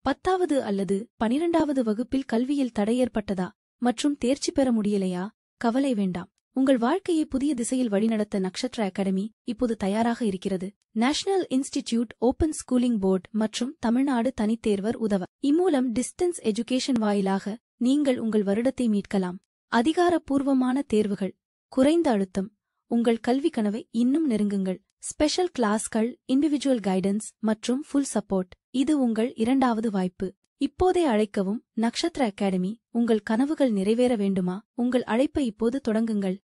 10வது அல்லது 12வது வகுப்பில் கல்வியில் தடை ஏற்பட்டதா மற்றும் தேர்ச்சி பெற முடியலையா? கவலை வேண்டாம். உங்கள் வாழ்க்கையை புதிய திசையில் வழிநடத்த நக்ஷத்ரா அகாடமி இப்போது தயாராக இருக்கிறது. National institute open schooling board மற்றும் தமிழ்நாடு தனித்தேர்வர் உதவ. இம்மூலம் டிஸ்டன்ஸ் எஜுகேஷன் வாயிலாக நீங்கள் உங்கள் வருடத்தை மீட்கலாம். அதிகாரப்பூர்வமான தேர்வுகள், குறைந்த அழுத்தம், உங்கள் கல்வி கனவை இன்னும் நெருங்குங்கள். ஸ்பெஷல் கிளாஸ்கள், இண்டிவிஜுவல் கைடன்ஸ் மற்றும் ஃபுல் சப்போர்ட். இது உங்கள் இரண்டாவது வாய்ப்பு. இப்போதே அழைக்கவும். நக்ஷத்ரா அகாடமி. உங்கள் கனவுகள் நிறைவேற வேண்டுமா? உங்கள் அழைப்பை இப்போது தொடங்குங்கள்.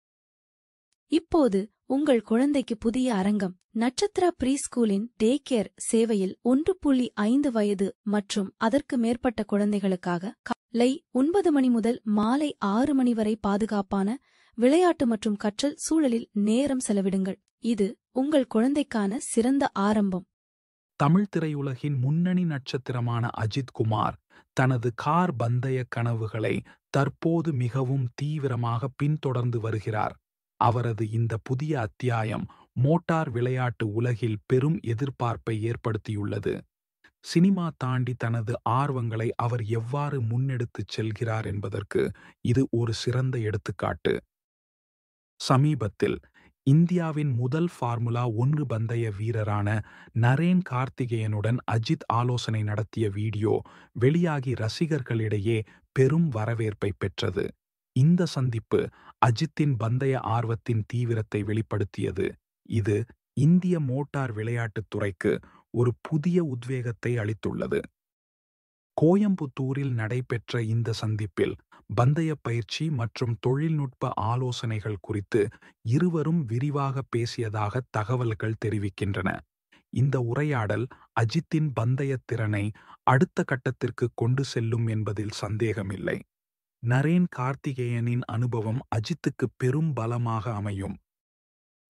இப்போது உங்கள் குழந்தைக்கு புதிய அரங்கம். நட்சத்திரா ப்ரீ ஸ்கூலின் டே கேர் சேவையில் 1.5 வயது மற்றும் அதற்கு மேற்பட்ட குழந்தைகளுக்காக காலை 9 மணி முதல் மாலை 6 மணி வரை பாதுகாப்பான விளையாட்டு மற்றும் கற்றல் சூழலில் நேரம் செலவிடுங்கள். இது உங்கள் குழந்தைக்கான சிறந்த ஆரம்பம். தமிழ் திரையுலகின் முன்னணி நட்சத்திரமான அஜித் குமார் தனது கார் பந்தய கனவுகளை தற்போது மிகவும் தீவிரமாக பின்தொடர்ந்து வருகிறார். அவரது இந்த புதிய அத்தியாயம் மோட்டார் விளையாட்டு உலகில் பெரும் எதிர்பார்ப்பை ஏற்படுத்தியுள்ளது. சினிமா தாண்டி தனது ஆர்வங்களை அவர் எவ்வாறு முன்னெடுத்துச் செல்கிறார் என்பதற்கு இது ஒரு சிறந்த எடுத்துக்காட்டு. சமீபத்தில் இந்தியாவின் முதல் ஃபார்முலா 1 பந்தய வீரரான நரேன் கார்த்திகேயனுடன் அஜித் ஆலோசனை நடத்திய வீடியோ வெளியாகி ரசிகர்களிடையே பெரும் வரவேற்பை பெற்றது. இந்த சந்திப்பு அஜித்தின் பந்தய ஆர்வத்தின் தீவிரத்தை வெளிப்படுத்தியது. இது இந்திய மோட்டார் விளையாட்டுத் துறைக்கு ஒரு புதிய உத்வேகத்தை அளித்துள்ளது. கோயம்புத்தூரில் நடைபெற்ற இந்த சந்திப்பில் பந்தய பயிற்சி மற்றும் தொழில்நுட்ப ஆலோசனைகள் குறித்து இருவரும் விரிவாக பேசியதாக தகவல்கள் தெரிவிக்கின்றன. இந்த உரையாடல் அஜித்தின் பந்தய திறனை அடுத்த கட்டத்திற்கு கொண்டு செல்லும் என்பதில் சந்தேகமில்லை. நரேன் கார்த்திகேயனின் அனுபவம் அஜித்துக்கு பெரும் பலமாக அமையும்.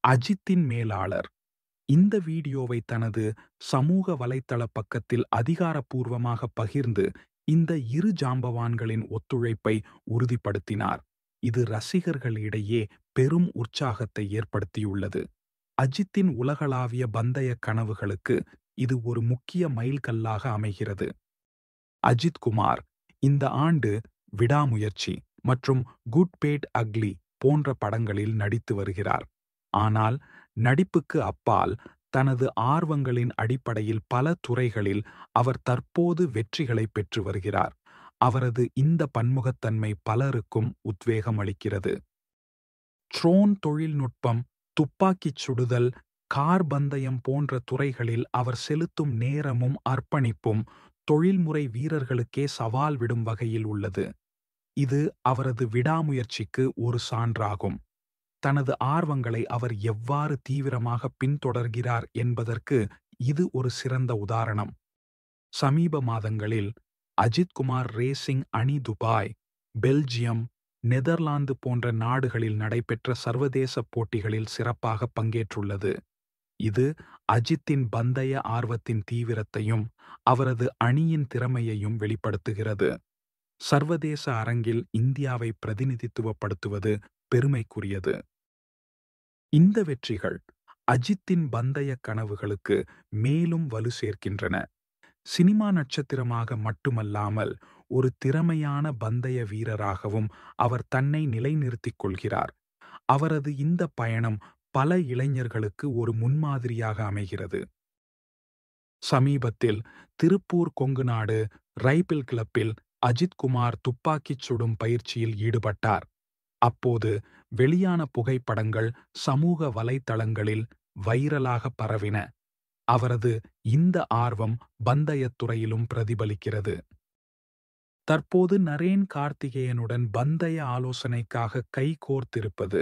அஜித்தின் மேலாளர் இந்த வீடியோவை தனது சமூக வலைத்தள பக்கத்தில் அதிகாரப்பூர்வமாக பகிர்ந்து இந்த இரு ஜாம்பவான்களின் ஒத்துழைப்பை உறுதிப்படுத்தினார். இது ரசிகர்களிடையே பெரும் உற்சாகத்தை ஏற்படுத்தியுள்ளது. அஜித்தின் உலகளாவிய பந்தய கனவுகளுக்கு இது ஒரு முக்கிய மைல்கல்லாக அமைகிறது. அஜித் குமார் இந்த ஆண்டு விடாமுயற்சி மற்றும் குட் பேட் அக்லி போன்ற படங்களில் நடித்து வருகிறார். ஆனால் நடிப்புக்கு அப்பால் தனது ஆர்வங்களின் அடிப்படையில் பல துறைகளில் அவர் தற்போது வெற்றிகளை பெற்று வருகிறார். அவரது இந்த பன்முகத்தன்மை பலருக்கும் உத்வேகம் அளிக்கிறது. ட்ரோன் தொழில்நுட்பம், துப்பாக்கிச் சுடுதல், கார் பந்தயம் போன்ற துறைகளில் அவர் செலுத்தும் நேரமும் அர்ப்பணிப்பும் தொழில்முறை வீரர்களுக்கே சவால் விடும் வகையில் உள்ளது. இது அவரது விடாமுயற்சிக்கு ஒரு சான்றாகும். தனது ஆர்வங்களை அவர் எவ்வாறு தீவிரமாக பின்தொடர்கிறார் என்பதற்கு இது ஒரு சிறந்த உதாரணம். சமீப மாதங்களில் அஜித் குமார் ரேசிங் அணி துபாய், பெல்ஜியம், நெதர்லாந்து போன்ற நாடுகளில் நடைபெற்ற சர்வதேச போட்டிகளில் சிறப்பாக பங்கேற்றுள்ளது. இது அஜித்தின் பந்தய ஆர்வத்தின் தீவிரத்தையும் அவரது அணியின் திறமையையும் வெளிப்படுத்துகிறது. சர்வதேச அரங்கில் இந்தியாவை பிரதிநிதித்துவப்படுத்துவது பெருமைக்குரியது. இந்த வெற்றிகள் அஜித்தின் பந்தய கனவுகளுக்கு மேலும் வலு சேர்க்கின்றன. சினிமா நட்சத்திரமாக மட்டுமல்லாமல் ஒரு திறமையான பந்தய வீரராகவும் அவர் தன்னை நிலைநிறுத்திக் கொள்கிறார். அவரது இந்த பயணம் பல இளைஞர்களுக்கு ஒரு முன்மாதிரியாக அமைகிறது. சமீபத்தில் திருப்பூர் கொங்குநாடு ரைபிள் கிளப்பில் அஜித் குமார் துப்பாக்கிச் சுடும் பயிற்சியில் ஈடுபட்டார். அப்போது வெளியான புகைப்படங்கள் சமூக வலைத்தளங்களில் வைரலாக பரவின. அவரது இந்த ஆர்வம் பந்தயத் துறையிலும் பிரதிபலிக்கிறது. தற்போது நரேன் கார்த்திகேயனுடன் பந்தய ஆலோசனைக்காக கைகோர்த்திருப்பது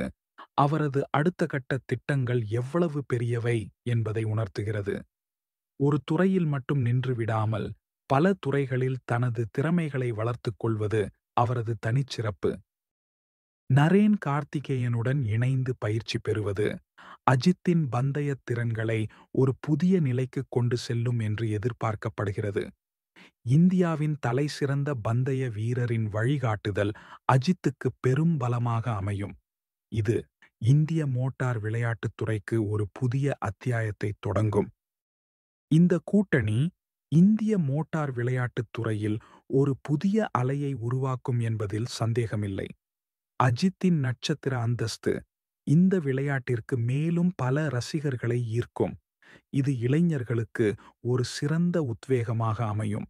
அவரது அடுத்த கட்ட திட்டங்கள் எவ்வளவு பெரியவை என்பதை உணர்த்துகிறது. ஒரு துறையில் மட்டும் நின்று விடாமல் பல துறைகளில் தனது திறமைகளை வளர்த்துக் கொள்வது அவரது தனிச்சிறப்பு. நரேன் கார்த்திகேயனுடன் இணைந்து பயிற்சி பெறுவது அஜித்தின் பந்தய திறன்களை ஒரு புதிய நிலைக்கு கொண்டு செல்லும் என்று எதிர்பார்க்கப்படுகிறது. இந்தியாவின் தலைசிறந்த பந்தய வீரரின் வழிகாட்டுதல் அஜித்துக்கு பெரும் பலமாக அமையும். இது இந்திய மோட்டார் விளையாட்டுத் துறைக்கு ஒரு புதிய அத்தியாயத்தை தொடங்கும். இந்த கூட்டணி இந்திய மோட்டார் விளையாட்டுத் துறையில் ஒரு புதிய அலையை உருவாக்கும் என்பதில் சந்தேகமில்லை. அஜித்தின் நட்சத்திர அந்தஸ்து இந்த விளையாட்டிற்கு மேலும் பல ரசிகர்களை ஈர்க்கும். இது இளைஞர்களுக்கு ஒரு சிறந்த உத்வேகமாக அமையும்.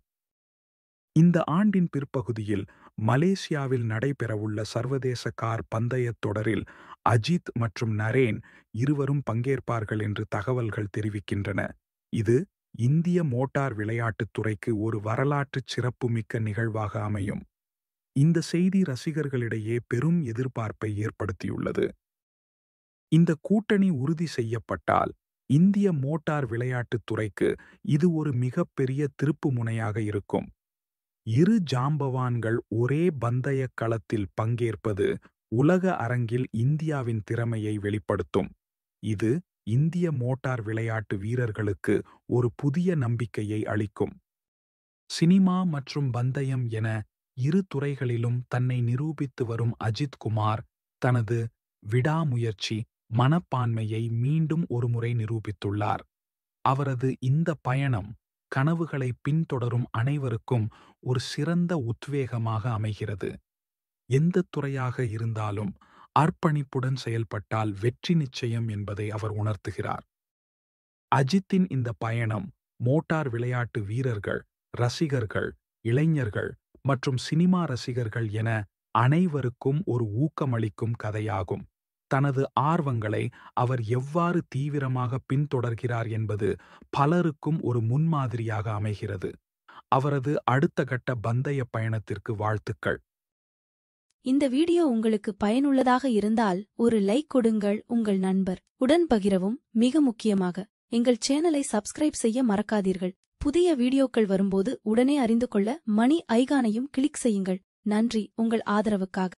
இந்த ஆண்டின் பிற்பகுதியில் மலேசியாவில் நடைபெறவுள்ள சர்வதேச கார் பந்தயத் தொடரில் அஜித் மற்றும் நரேன் இருவரும் பங்கேற்பார்கள் என்று தகவல்கள் தெரிவிக்கின்றன. இது இந்திய மோட்டார் விளையாட்டுத் துறைக்கு ஒரு வரலாற்றுச் சிறப்புமிக்க நிகழ்வாக அமையும். இந்த செய்தி ரசிகர்களிடையே பெரும் எதிர்பார்ப்பை ஏற்படுத்தியுள்ளது. இந்த கூட்டணி உறுதி செய்யப்பட்டால் இந்திய மோட்டார் விளையாட்டுத் துறைக்கு இது ஒரு மிகப்பெரிய திருப்புமுனையாக இருக்கும். இரு ஜாம்பவான்கள் ஒரே பந்தயக் களத்தில் பங்கேற்பது உலக அரங்கில் இந்தியாவின் திறமையை வெளிப்படுத்தும். இது இந்திய மோட்டார் விளையாட்டு வீரர்களுக்கு ஒரு புதிய நம்பிக்கையை அளிக்கும். சினிமா மற்றும் பந்தயம் என இரு துறைகளிலும் தன்னை நிரூபித்து வரும் அஜித் குமார் தனது விடாமுயற்சி மனப்பான்மையை மீண்டும் ஒருமுறை நிரூபித்துள்ளார். அவரது இந்த பயணம் கனவுகளை பின்தொடரும் அனைவருக்கும் ஒரு சிறந்த உத்வேகமாக அமைகிறது. எந்த துறையாக இருந்தாலும் அர்ப்பணிப்புடன் செயல்பட்டால் வெற்றி நிச்சயம் என்பதை அவர் உணர்த்துகிறார். அஜித்தின் இந்த பயணம் மோட்டார் விளையாட்டு வீரர்கள், ரசிகர்கள், இளைஞர்கள் மற்றும் சினிமா ரசிகர்கள் என அனைவருக்கும் ஒரு ஊக்கமளிக்கும் கதையாகும். தனது ஆர்வங்களை அவர் எவ்வாறு தீவிரமாக பின்தொடர்கிறார் என்பது பலருக்கும் ஒரு முன்மாதிரியாக அமைகிறது. அவரது அடுத்த கட்ட பந்தய பயணத்திற்கு வாழ்த்துக்கள். இந்த வீடியோ உங்களுக்கு பயனுள்ளதாக இருந்தால் ஒரு லைக் கொடுங்கள். உங்கள் நண்பர் உடன் பகிரவும். மிக முக்கியமாக எங்கள் சேனலை சப்ஸ்கிரைப் செய்ய மறக்காதீர்கள். புதிய வீடியோக்கள் வரும்போது உடனே அறிந்து கொள்ள மணி ஐகானையும் கிளிக் செய்யுங்கள். நன்றி உங்கள் ஆதரவுக்காக.